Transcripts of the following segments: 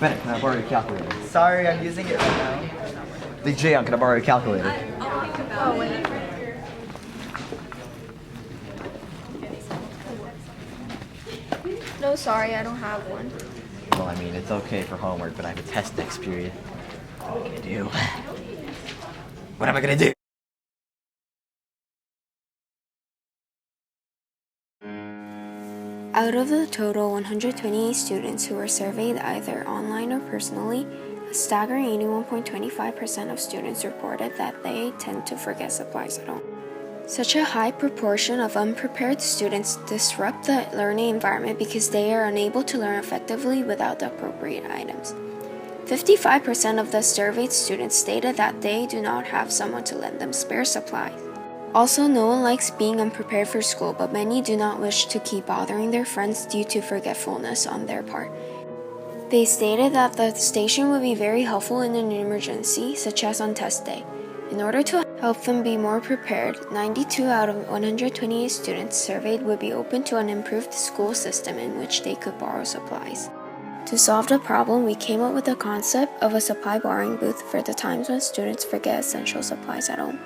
Bennett, can I borrow your calculator? Sorry, I'm using it right now. Big Zhang, can I borrow your calculator? Oh, wait. No, sorry, I don't have one. Well, I mean, it's okay for homework, but I have a test next period. What am I gonna do? What am I gonna do? Out of the total 128 students who were surveyed either online or personally, a staggering 81.25% of students reported that they tend to forget supplies at home. Such a high proportion of unprepared students disrupt the learning environment because they are unable to learn effectively without the appropriate items. 55% of the surveyed students stated that they do not have someone to lend them spare supplies. Also, no one likes being unprepared for school, but many do not wish to keep bothering their friends due to forgetfulness on their part. They stated that the station would be very helpful in an emergency, such as on test day. In order to help them be more prepared, 92 out of 128 students surveyed would be open to an improved school system in which they could borrow supplies. To solve the problem, we came up with the concept of a supply borrowing booth for the times when students forget essential supplies at home.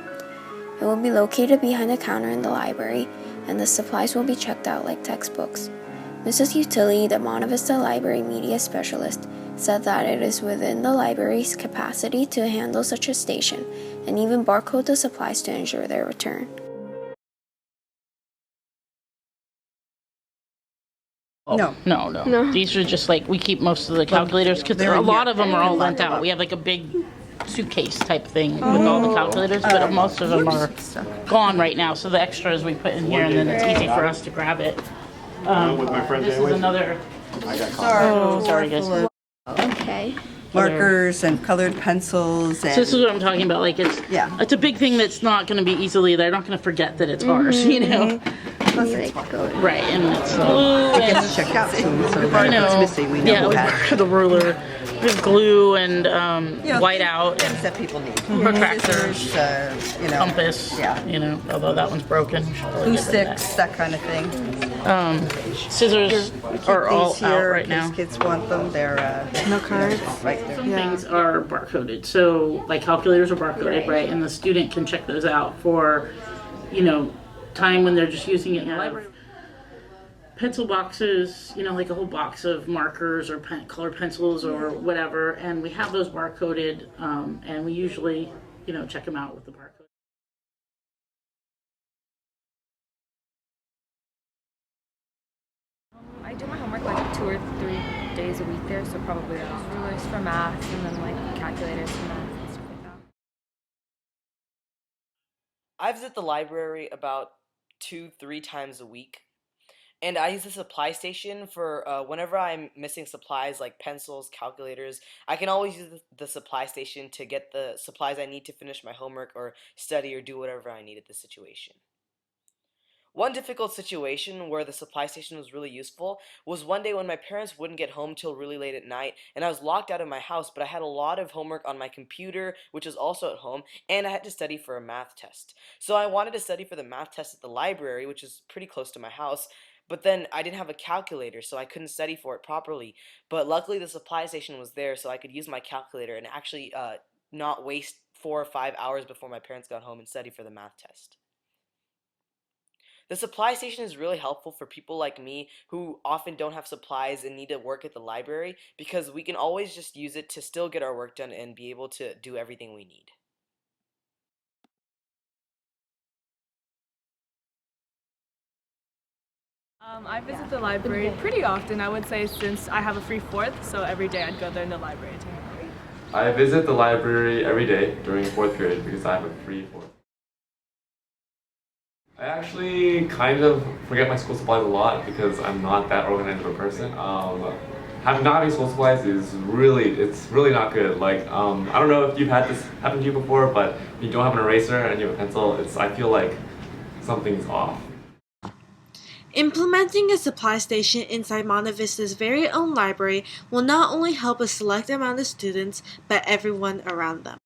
It will be located behind the counter in the library, and the supplies will be checked out like textbooks. Mrs. Utility, the Monte Vista Library Media Specialist, said that it is within the library's capacity to handle such a station, and even barcode the supplies to ensure their return. No. These are just like, we keep most of the calculators, because a lot of them are all lent out. We have like a big suitcase type thing with all the calculators, but most of them are gone right now. So the extras we put in here, and then it's easy for us to grab it. With my friends this is another. Sorry guys. Okay. Markers and colored pencils. And So this is what I'm talking about. Like it's a big thing that's not going to be easily. They're not going to forget that it's ours. You know. Right, and it's glue. It gets checked out soon, so if it's missing, we know who has it. The ruler. There's glue and whiteout Things that people need. protractors, Scissors, compass. Yeah. You know, although that one's broken. Glue sticks, that kind of thing. Scissors are all These out here, right in now. case kids want them. They're No cards. right there. Some things are barcoded. So like calculators are barcoded, right? And the student can check those out for, time when they're just using it in the library. Pencil boxes, like a whole box of markers or colored pencils or whatever, and we have those barcoded, and we usually, check them out with the barcode. I do my homework like 2 or 3 days a week there, so probably rulers for math and then like calculators for math and stuff like that. I visit the library about 2-3 times a week. And I use the supply station for whenever I'm missing supplies like pencils, calculators. I can always use the supply station to get the supplies I need to finish my homework or study or do whatever I need at this situation. One difficult situation where the supply station was really useful was one day when my parents wouldn't get home till really late at night, and I was locked out of my house, but I had a lot of homework on my computer, which was also at home, and I had to study for a math test. So I wanted to study for the math test at the library, which is pretty close to my house, but then I didn't have a calculator, so I couldn't study for it properly. But luckily the supply station was there, so I could use my calculator and actually not waste 4 or 5 hours before my parents got home and study for the math test. The supply station is really helpful for people like me who often don't have supplies and need to work at the library, because we can always just use it to still get our work done and be able to do everything we need. I visit the library pretty often, I would say, since I have a free fourth, so every day I'd go there in the library to hang out. I visit the library every day during 4th period because I have a free 4th. I actually kind of forget my school supplies a lot because I'm not that organized of a person. Not having school supplies is really not good. Like, I don't know if you've had this happen to you before, but if you don't have an eraser and you have a pencil, I feel like something's off. Implementing a supply station inside Monte Vista's very own library will not only help a select amount of students, but everyone around them.